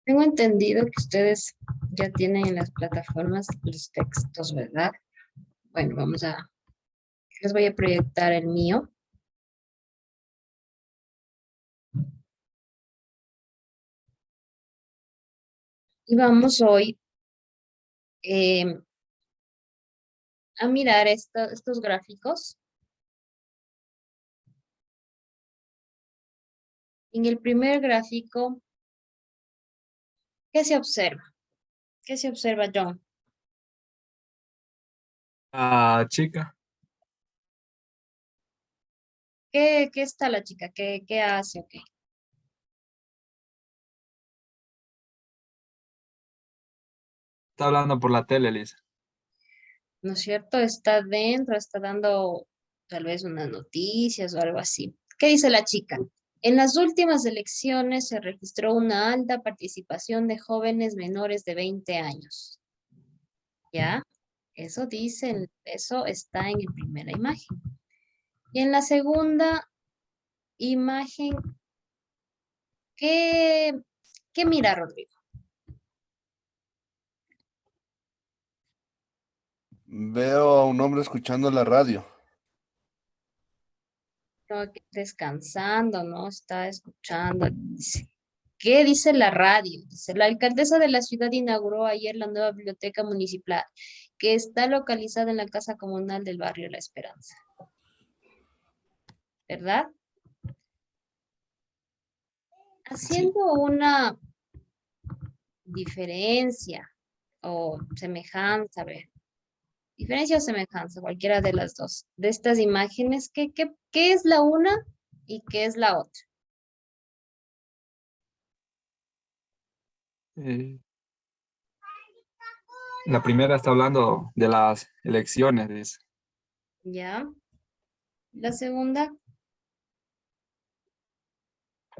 Tengo entendido que ustedes ya tienen en las plataformas los textos, ¿verdad? Bueno, les voy a proyectar el mío. Y vamos hoy eh, a mirar estos gráficos. En el primer gráfico, ¿qué se observa? ¿Qué se observa, John? Ah, chica, ¿Qué está la chica? ¿Qué hace? Ok. está hablando por la tele, Lisa. ¿No es cierto? Está dentro, está dando tal vez unas noticias o algo así. ¿Qué dice la chica? En las últimas elecciones se registró una alta participación de jóvenes menores de 20 años. ¿Ya? Eso dicen, eso está en la primera imagen. Y en la segunda imagen, ¿qué, qué mira Rodrigo? Veo a un hombre escuchando la radio. Creo que descansando, ¿no? Está escuchando. Dice, ¿qué dice la radio? Dice, la alcaldesa de la ciudad inauguró ayer la nueva biblioteca municipal que está localizada en la casa comunal del barrio La Esperanza. ¿Verdad? Sí. Haciendo una diferencia o semejanza, a ver, diferencia o semejanza, cualquiera de las dos, de estas imágenes, ¿qué es la una y qué es la otra? Eh, la primera está hablando de las elecciones, dice. ¿Ya? La segunda,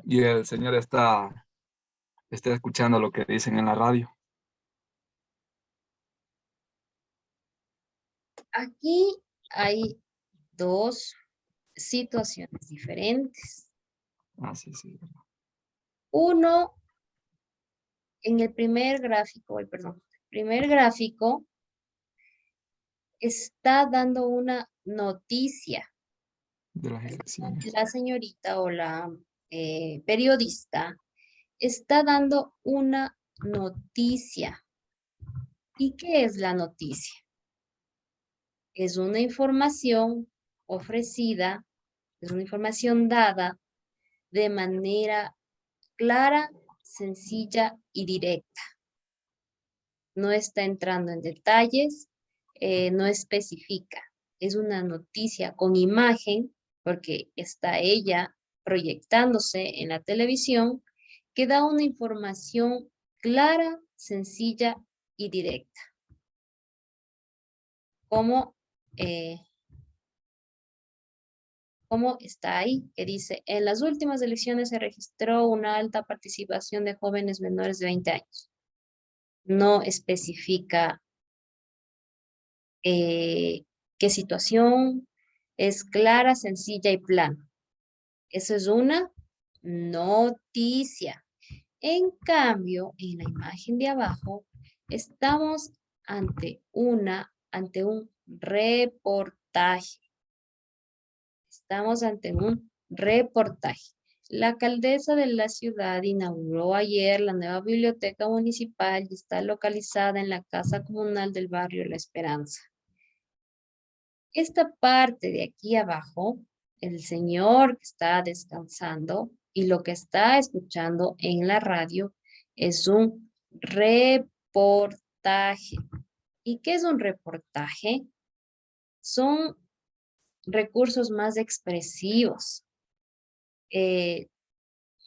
Y el señor está escuchando lo que dicen en la radio. aquí hay dos situaciones diferentes. Ah, sí, sí. Uno, en el primer gráfico, perdón, el primer gráfico está dando una noticia. De las elecciones. La señorita o la periodista está dando una noticia. ¿Y qué es la noticia? Es una información ofrecida, es una información dada de manera clara, sencilla y directa. No está entrando en detalles, no especifica. Es una noticia con imagen, porque está ella proyectándose en la televisión, que da una información clara, sencilla y directa. Como ¿cómo está ahí? Que dice, en las últimas elecciones se registró una alta participación de jóvenes menores de 20 años. No especifica qué situación, es clara, sencilla y plana. Eso es una noticia. En cambio, en la imagen de abajo, estamos ante un reportaje. Estamos ante un reportaje. La alcaldesa de la ciudad inauguró ayer la nueva biblioteca municipal y está localizada en la casa comunal del barrio La Esperanza. Esta parte de aquí abajo, el señor que está descansando y lo que está escuchando en la radio es un reportaje. ¿Y qué es un reportaje? Son recursos más expresivos, eh,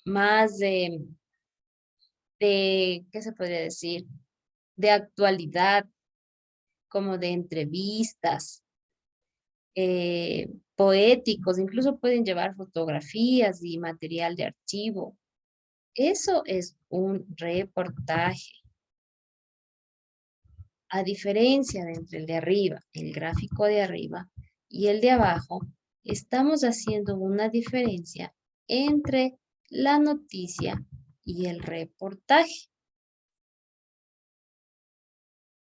más ¿qué se podría decir? De actualidad, como de entrevistas, poéticos, incluso pueden llevar fotografías y material de archivo. Eso es un reportaje. A diferencia de entre el de arriba, el gráfico de arriba y el de abajo, estamos haciendo una diferencia entre la noticia y el reportaje.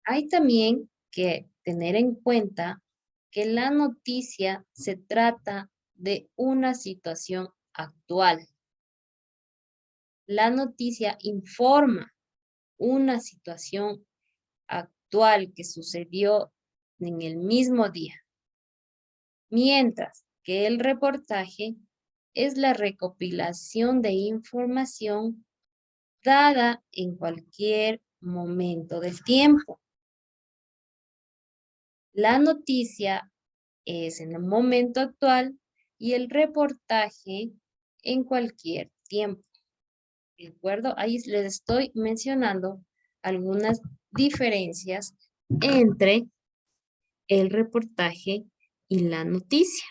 Hay también que tener en cuenta que la noticia se trata de una situación actual. La noticia informa una situación actual que sucedió en el mismo día, mientras que el reportaje es la recopilación de información dada en cualquier momento del tiempo. La noticia es en el momento actual y el reportaje en cualquier tiempo. ¿De acuerdo? Ahí les estoy mencionando algunas diferencias entre el reportaje y la noticia.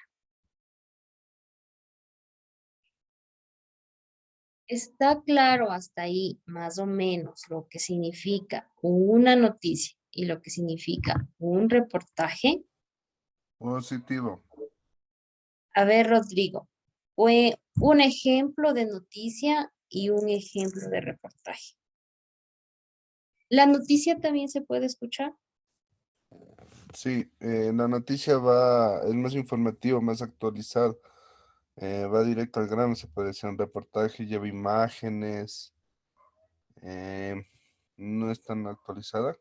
¿Está claro hasta ahí más o menos lo que significa una noticia y lo que significa un reportaje? Positivo. A ver, Rodrigo, fue un ejemplo de noticia y un ejemplo de reportaje. ¿La noticia también se puede escuchar? Sí, la noticia es más informativa, más actualizada. Va directo al grano, se puede decir un reportaje, lleva imágenes, eh, no es tan actualizada.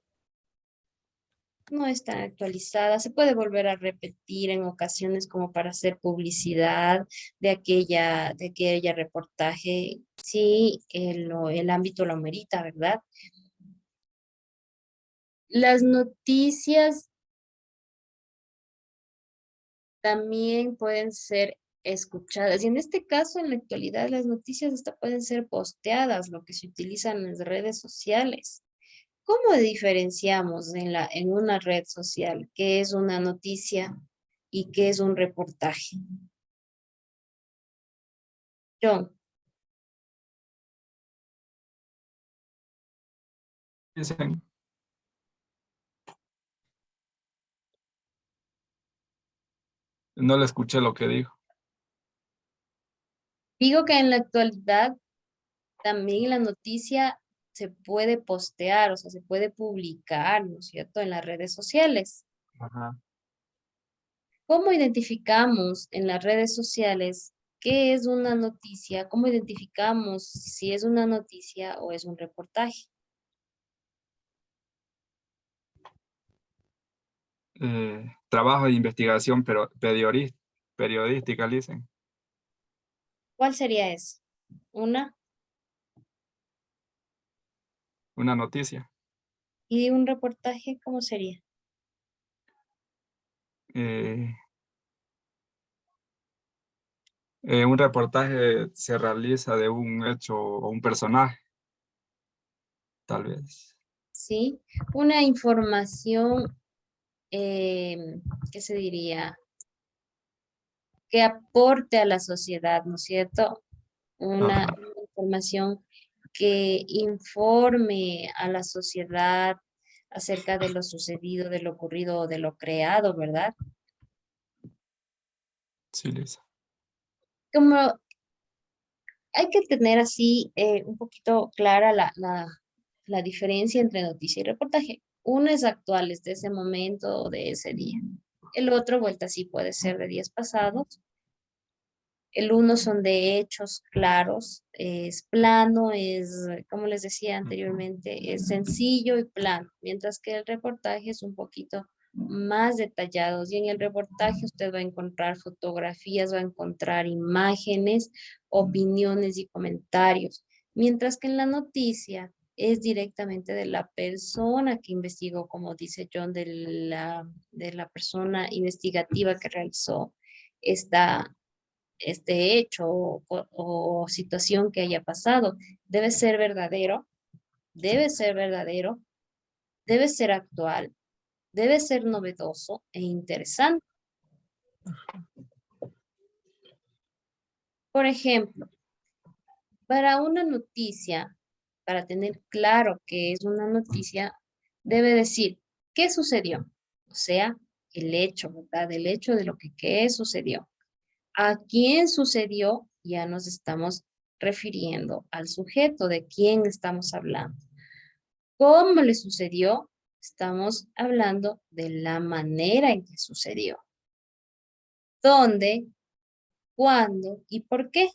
No está actualizada, se puede volver a repetir en ocasiones como para hacer publicidad de aquella reportaje. Sí, el ámbito lo amerita, ¿verdad? Las noticias también pueden ser escuchadas y en este caso, en la actualidad, las noticias hasta pueden ser posteadas, lo que se utiliza en las redes sociales. ¿Cómo diferenciamos en una red social qué es una noticia y qué es un reportaje? John, Dicen, no le escuché lo que dijo. digo que en la actualidad también la noticia se puede postear, o sea, se puede publicar, ¿no es cierto?, en las redes sociales. Ajá. ¿Cómo identificamos en las redes sociales qué es una noticia? ¿Cómo identificamos si es una noticia o es un reportaje? Trabajo de investigación, pero periodística, dicen. ¿Cuál sería eso? Una Una noticia. y un reportaje, ¿cómo sería? Eh, un reportaje se realiza de un hecho o un personaje, tal vez. ¿Sí? Una información, ¿qué se diría? Que aporte a la sociedad, ¿no es cierto? Una Ajá, información que informe a la sociedad acerca de lo sucedido, de lo ocurrido o de lo creado, ¿verdad? sí, Lisa. Como hay que tener así un poquito clara la diferencia entre noticia y reportaje. Uno es actual, es de ese momento o de ese día. El otro, vuelta sí puede ser de días pasados. El uno son de hechos claros, es plano, como les decía anteriormente, es sencillo y plano, mientras que el reportaje es un poquito más detallado. Y en el reportaje usted va a encontrar fotografías, va a encontrar imágenes, opiniones y comentarios, mientras que en la noticia es directamente de la persona que investigó, como dice John, de la persona investigativa que realizó esta este hecho o situación que haya pasado. Debe ser verdadero, debe ser verdadero, debe ser actual, debe ser novedoso e interesante. Por ejemplo, para una noticia, para tener claro que es una noticia, debe decir qué sucedió, o sea, el hecho, ¿verdad? El hecho de lo que sucedió. ¿A quién sucedió? Ya nos estamos refiriendo al sujeto de quién estamos hablando. ¿Cómo le sucedió? Estamos hablando de la manera en que sucedió. ¿Dónde, cuándo y por qué?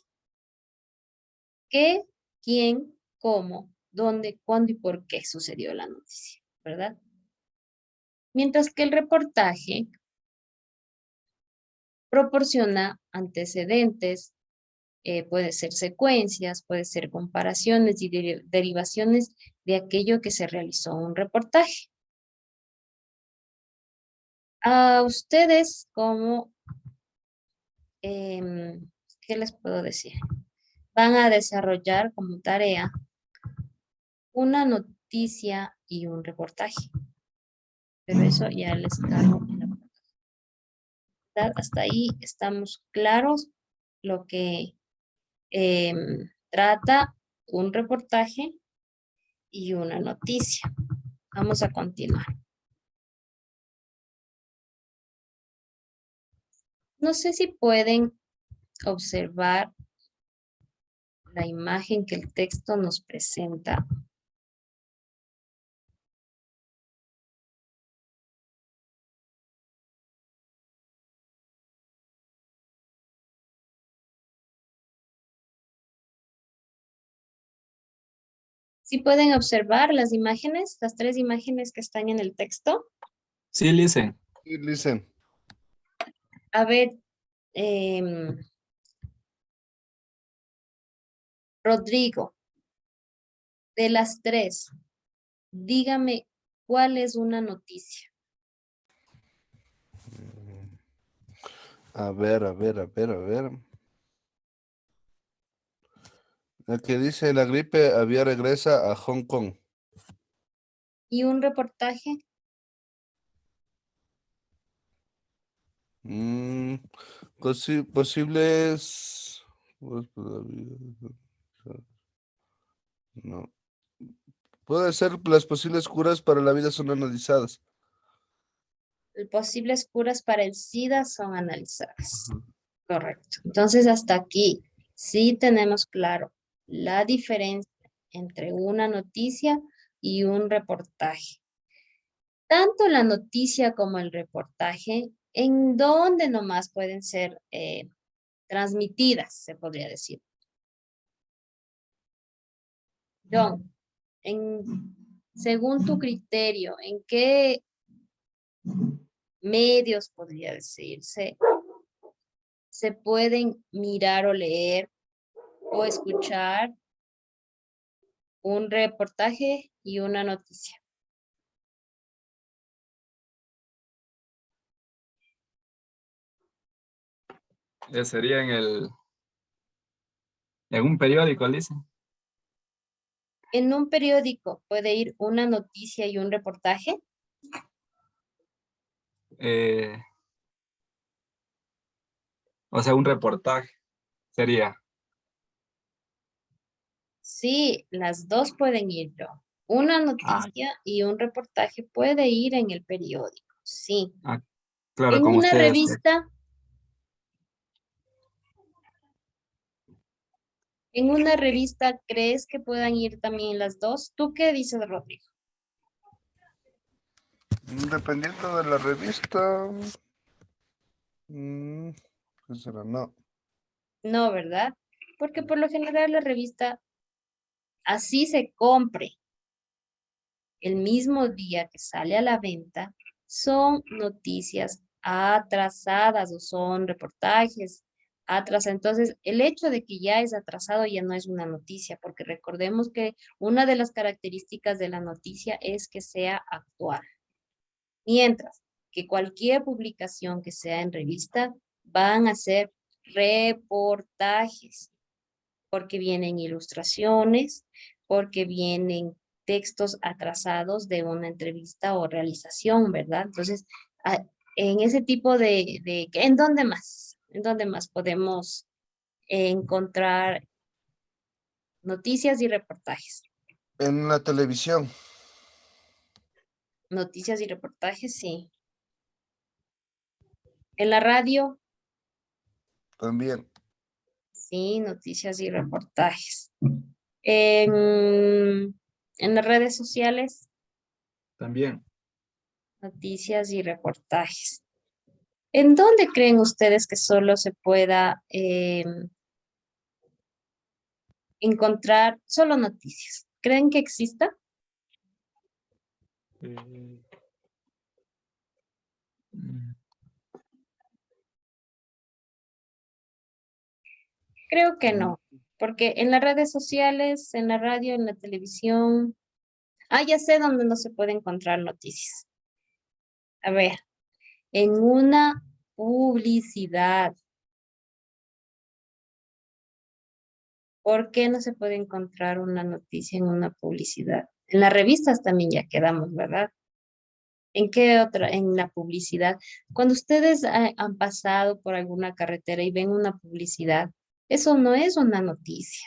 ¿Qué, quién, cómo, dónde, cuándo y por qué sucedió la noticia, ¿verdad? Mientras que el reportaje proporciona antecedentes, puede ser secuencias, puede ser comparaciones y derivaciones de aquello que se realizó en un reportaje. A ustedes como, ¿qué les puedo decir? Van a desarrollar como tarea una noticia y un reportaje. Pero eso ya les cargo en la verdad. Hasta ahí estamos claros lo que trata un reportaje y una noticia. Vamos a continuar. No sé si pueden observar la imagen que el texto nos presenta. ¿Sí pueden observar las imágenes, las 3 imágenes que están en el texto? Sí, listen. Sí, listen. A ver, em, Rodrigo, de las 3, dígame cuál es una noticia. A ver, a ver, a ver, a ver. La que dice la gripe aviar regresa a Hong Kong. ¿Y un reportaje? Posibles. No. Puede ser las posibles curas para la vida son analizadas. Posibles curas para el SIDA son analizadas. Correcto. Entonces, hasta aquí sí tenemos claro la diferencia entre una noticia y un reportaje. Tanto la noticia como el reportaje, ¿en dónde nomás pueden ser transmitidas, se podría decir? John, según tu criterio, ¿en qué medios podría decirse se pueden mirar o leer o escuchar un reportaje y una noticia? Sería en un periódico, listen. En un periódico puede ir una noticia y un reportaje. Eh, o sea, un reportaje sería. Sí, las dos pueden ir, yo. Una Ah, noticia y un reportaje puede ir en el periódico, sí. ah, claro, En como una ustedes. revista, ¿crees que puedan ir también las dos? ¿Tú qué dices, Rodrigo? Dependiendo de la revista. ¿Qué será? No. No, ¿verdad? Porque por lo general la revista así se compre el mismo día que sale a la venta, son noticias atrasadas o son reportajes atrasados. Entonces, el hecho de que ya es atrasado ya no es una noticia, porque recordemos que una de las características de la noticia es que sea actual. Mientras que cualquier publicación que sea en revista van a ser reportajes porque vienen ilustraciones, porque vienen textos atrasados de una entrevista o realización, ¿verdad? Entonces, en ese tipo ¿en dónde más? ¿En dónde más podemos encontrar noticias y reportajes? En la televisión Noticias y reportajes, sí. En la radio, también. sí, noticias y reportajes. En las redes sociales, También. Noticias y reportajes. ¿En dónde creen ustedes que solo se pueda encontrar solo noticias? ¿Creen que exista? Mm, Creo que Mm, no, porque en las redes sociales, en la radio, en la televisión, ya sé dónde no se puede encontrar noticias. A ver, en una publicidad. ¿Por qué no se puede encontrar una noticia en una publicidad? En las revistas también ya quedamos, ¿verdad? ¿En qué otra? En la publicidad. Cuando ustedes han pasado por alguna carretera y ven una publicidad, eso no es una noticia.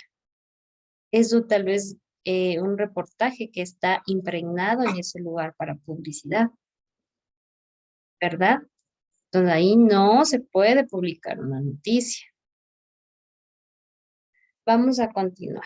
Eso tal vez un reportaje que está impregnado en ese lugar para publicidad, ¿verdad? Entonces ahí no se puede publicar una noticia. Vamos a continuar.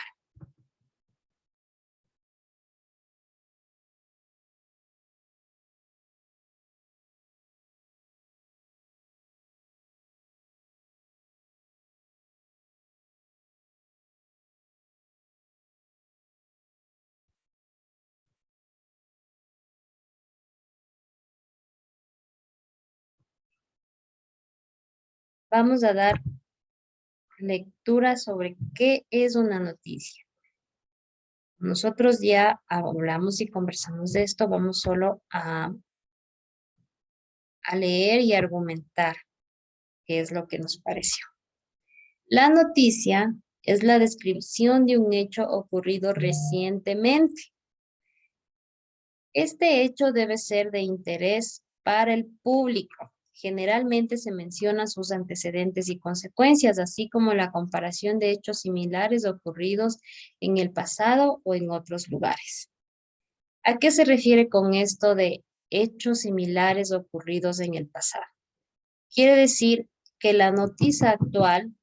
Vamos a dar lectura sobre qué es una noticia. Nosotros ya hablamos y conversamos de esto, vamos solo a leer y argumentar qué es lo que nos pareció. La noticia es la descripción de un hecho ocurrido recientemente. Este hecho debe ser de interés para el público. Generalmente se mencionan sus antecedentes y consecuencias, así como la comparación de hechos similares ocurridos en el pasado o en otros lugares. ¿A qué se refiere con esto de hechos similares ocurridos en el pasado? Quiere decir que la noticia actual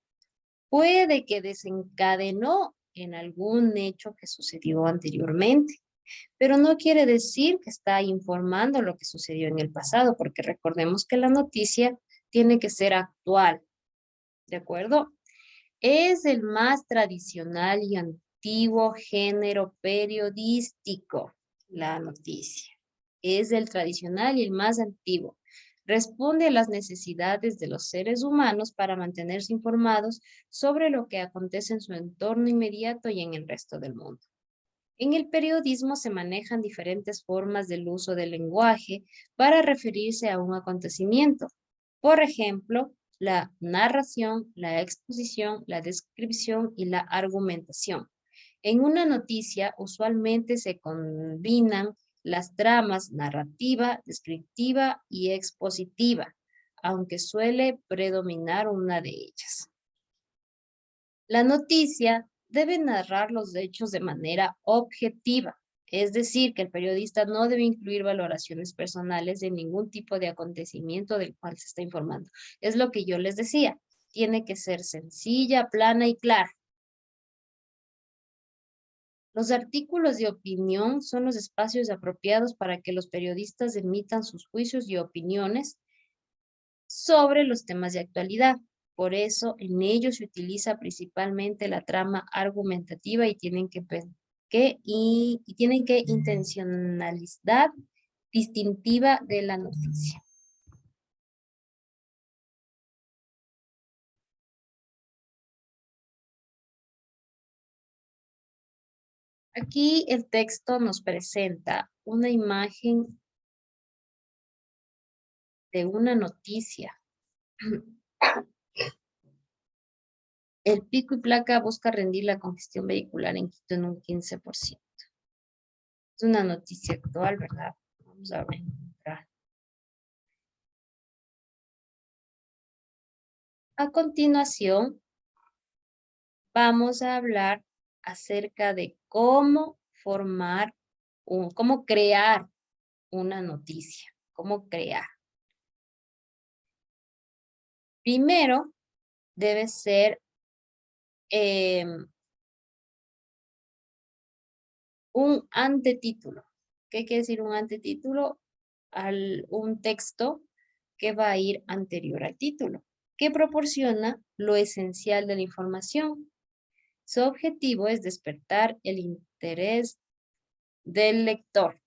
puede que desencadenó en algún hecho que sucedió anteriormente, pero no quiere decir que está informando lo que sucedió en el pasado, porque recordemos que la noticia tiene que ser actual, ¿de acuerdo? Es el más tradicional y antiguo género periodístico, la noticia. Es el tradicional y el más antiguo. Responde a las necesidades de los seres humanos para mantenerse informados sobre lo que acontece en su entorno inmediato y en el resto del mundo. En el periodismo se manejan diferentes formas del uso del lenguaje para referirse a un acontecimiento. Por ejemplo, la narración, la exposición, la descripción y la argumentación. En una noticia usualmente se combinan las tramas narrativa, descriptiva y expositiva, aunque suele predominar una de ellas. La noticia debe narrar los hechos de manera objetiva, es decir, que el periodista no debe incluir valoraciones personales de ningún tipo de acontecimiento del cual se está informando. Es lo que yo les decía, tiene que ser sencilla, plana y clara. Los artículos de opinión son los espacios apropiados para que los periodistas emitan sus juicios y opiniones sobre los temas de actualidad. Por eso, en ellos se utiliza principalmente la trama argumentativa y tienen que intencionalidad distintiva de la noticia. Aquí el texto nos presenta una imagen de una noticia. El pico y placa busca rendir la congestión vehicular en Quito en un 15%. Es una noticia actual, ¿verdad? Vamos a ver. A continuación, vamos a hablar acerca de cómo cómo crear una noticia, cómo crear. Primero, debe ser un antetítulo. ¿Qué quiere decir un antetítulo? un texto que va a ir anterior al título, que proporciona lo esencial de la información. Su objetivo es despertar el interés del lector.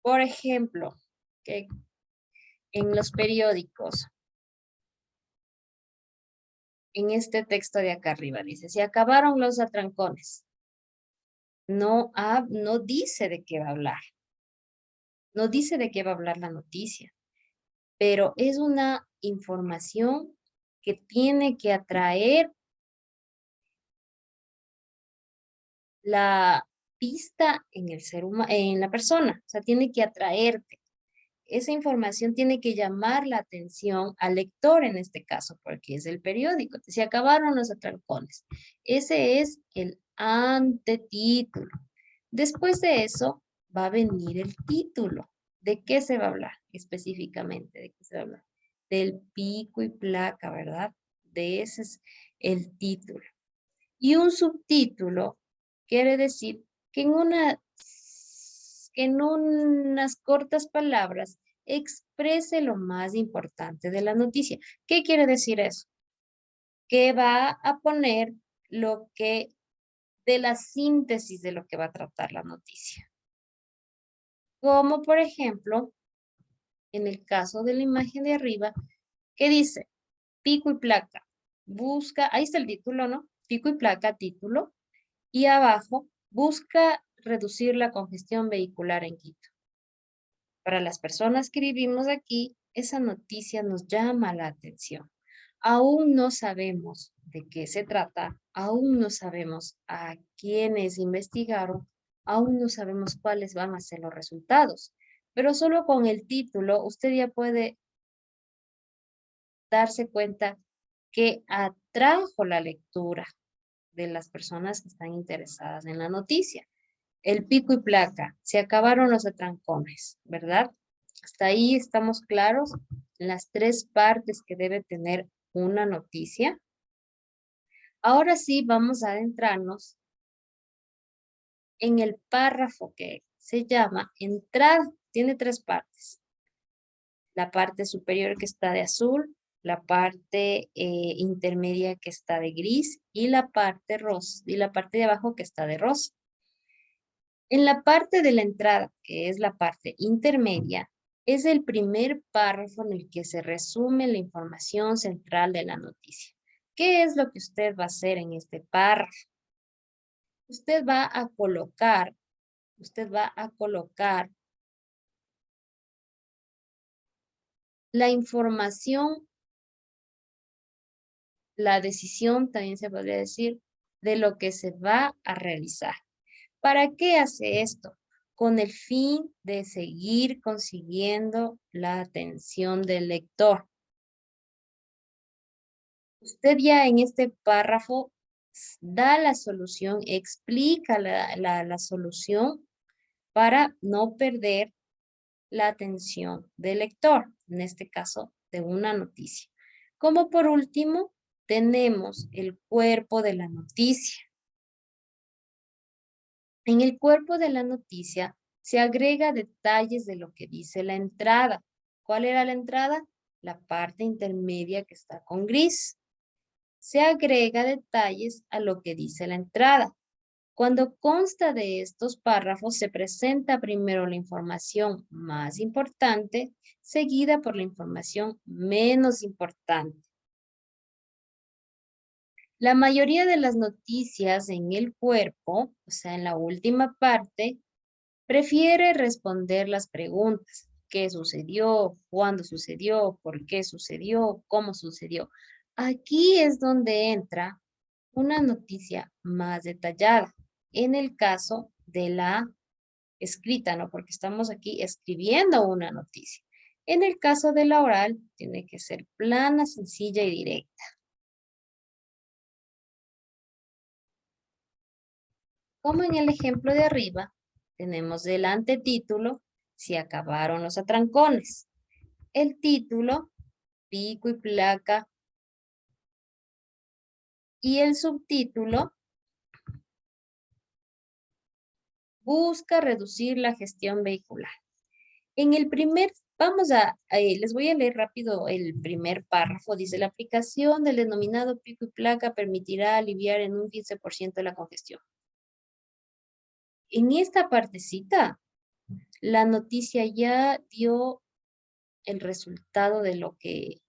Por ejemplo, que en los periódicos, en este texto de acá arriba, dice, se acabaron los atrancones. No dice de qué va a hablar. No dice de qué va a hablar la noticia, pero es una información que tiene que atraer la pista en el ser humano, en la persona, o sea, tiene que atraerte. Esa información tiene que llamar la atención al lector en este caso, porque es el periódico. Se acabaron los atrancones. Ese es el antetítulo. Después de eso va a venir el título. ¿De qué se va a hablar específicamente? ¿De qué se va a hablar? Del pico y placa, ¿verdad? De ese es el título. Y un subtítulo quiere decir que en unas cortas palabras exprese lo más importante de la noticia. ¿Qué quiere decir eso? Que va a poner lo que de la síntesis de lo que va a tratar la noticia. Como por ejemplo, en el caso de la imagen de arriba, que dice pico y placa. Busca, ahí está el título, ¿no? Pico y placa, título. Y abajo, busca reducir la congestión vehicular en Quito. Para las personas que vivimos aquí, esa noticia nos llama la atención. Aún no sabemos de qué se trata, aún no sabemos a quiénes investigaron, aún no sabemos cuáles van a ser los resultados, pero solo con el título usted ya puede darse cuenta que atrajo la lectura de las personas que están interesadas en la noticia. El pico y placa, se acabaron los atrancones, ¿verdad? Hasta ahí estamos claros en las tres partes que debe tener una noticia. Ahora sí vamos a adentrarnos en el párrafo que se llama entrada. Tiene tres partes. La parte superior que está de azul, la parte intermedia que está de gris y la parte rosa, y la parte de abajo que está de rosa. En la parte de la entrada, que es la parte intermedia, es el primer párrafo en el que se resume la información central de la noticia. ¿Qué es lo que usted va a hacer en este párrafo? Usted va a colocar la información, la decisión, también se podría decir, de lo que se va a realizar. ¿Para qué hace esto? Con el fin de seguir consiguiendo la atención del lector. Usted ya en este párrafo da la solución, explica la solución para no perder la atención del lector, en este caso de una noticia. Como por último, tenemos el cuerpo de la noticia. En el cuerpo de la noticia se agrega detalles de lo que dice la entrada. ¿Cuál era la entrada? La parte intermedia que está con gris. Se agrega detalles a lo que dice la entrada. Cuando consta de estos párrafos, se presenta primero la información más importante, seguida por la información menos importante. La mayoría de las noticias en el cuerpo, o sea, en la última parte, prefiere responder las preguntas. ¿Qué sucedió? ¿Cuándo sucedió? ¿Por qué sucedió? ¿Cómo sucedió? Aquí es donde entra una noticia más detallada. En el caso de la escrita, ¿no? Porque estamos aquí escribiendo una noticia. En el caso de la oral, tiene que ser plana, sencilla y directa. Como en el ejemplo de arriba, tenemos el antetítulo, se acabaron los atrancones. El título, pico y placa. Y el subtítulo busca reducir la gestión vehicular. En el primer, les voy a leer rápido el primer párrafo. Dice, la aplicación del denominado pico y placa permitirá aliviar en un 15% la congestión. En esta partecita, la noticia ya dio el resultado de lo que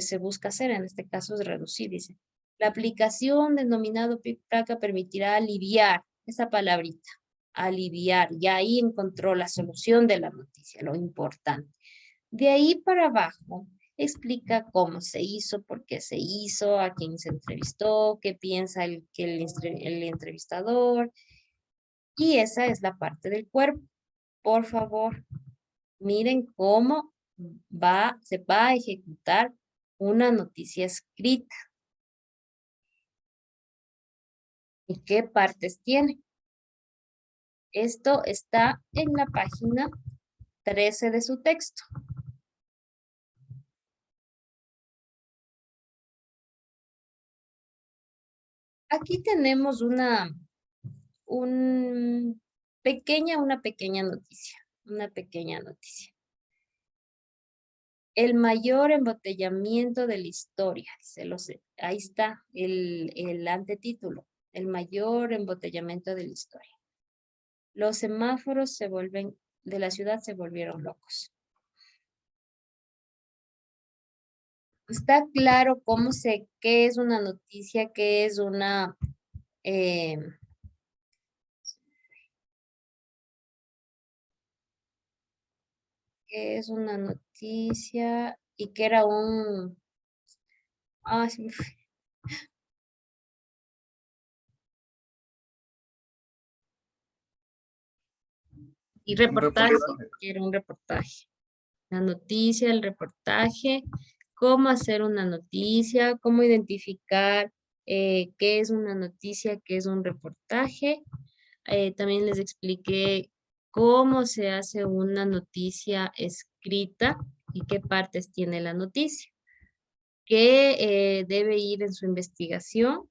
se busca hacer, en este caso es reducir, dice. La aplicación denominado pico y placa permitirá aliviar, esa palabrita, aliviar, y ahí encontró la solución de la noticia, lo importante. De ahí para abajo, explica cómo se hizo, por qué se hizo, a quién se entrevistó, qué piensa el entrevistador, y esa es la parte del cuerpo. Por favor, miren cómo se va a ejecutar una noticia escrita. ¿Y qué partes tiene? Esto está en la página 13 de su texto. Aquí tenemos una pequeña noticia. Una pequeña noticia. El mayor embotellamiento de la historia. Ahí está el antetítulo. El mayor embotellamiento de la historia. Los semáforos de la ciudad se volvieron locos. Está claro qué es una noticia, qué es una qué es una noticia y qué era se me fue. Y reportaje, que era un reportaje. La noticia, el reportaje, cómo hacer una noticia, cómo identificar qué es una noticia, qué es un reportaje. También les expliqué cómo se hace una noticia escrita y qué partes tiene la noticia. Qué debe ir en su investigación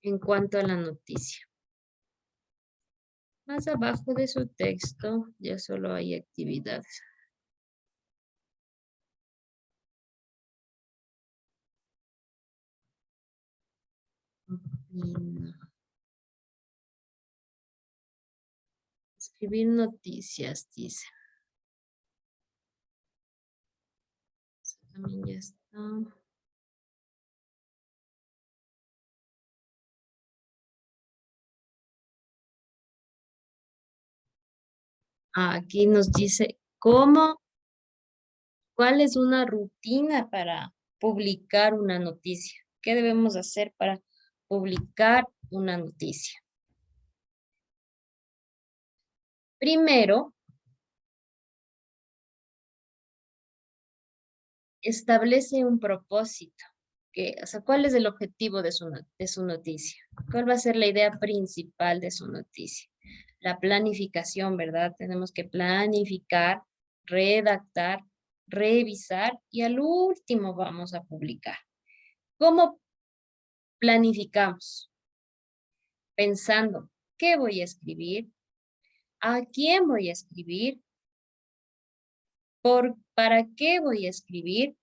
en cuanto a la noticia. Más abajo de su texto ya solo hay actividades. Escribir noticias, dice. Eso también ya está. Aquí nos dice cuál es una rutina para publicar una noticia. ¿Qué debemos hacer para publicar una noticia? Primero, establece un propósito. ¿Cuál es el objetivo de su noticia? ¿Cuál va a ser la idea principal de su noticia? La planificación, ¿verdad? Tenemos que planificar, redactar, revisar y al último vamos a publicar. ¿Cómo planificamos? Pensando, ¿qué voy a escribir? ¿A quién voy a escribir? ¿Para qué voy a escribir?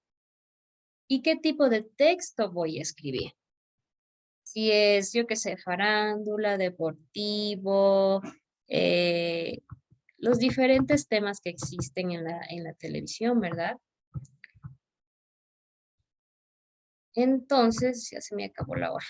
¿Y qué tipo de texto voy a escribir? Si es, yo qué sé, farándula, deportivo, los diferentes temas que existen en la televisión, ¿verdad? Entonces, ya se me acabó la hora.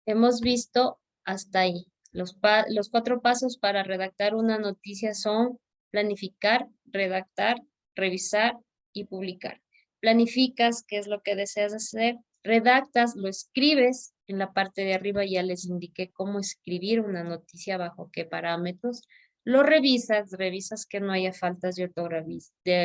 Hemos visto hasta ahí. Los 4 pasos para redactar una noticia son planificar, redactar, revisar y publicar. Planificas qué es lo que deseas hacer, redactas, lo escribes. En la parte de arriba ya les indiqué cómo escribir una noticia, bajo qué parámetros. Lo revisas que no haya faltas de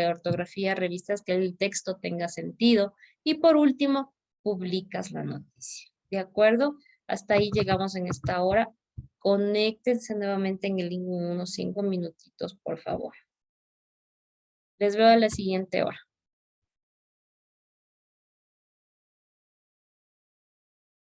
ortografía, revisas que el texto tenga sentido. Y por último, publicas la noticia. ¿De acuerdo? Hasta ahí llegamos en esta hora. Conéctense nuevamente en el link en unos 5 minutitos, por favor. Les veo a la siguiente hora.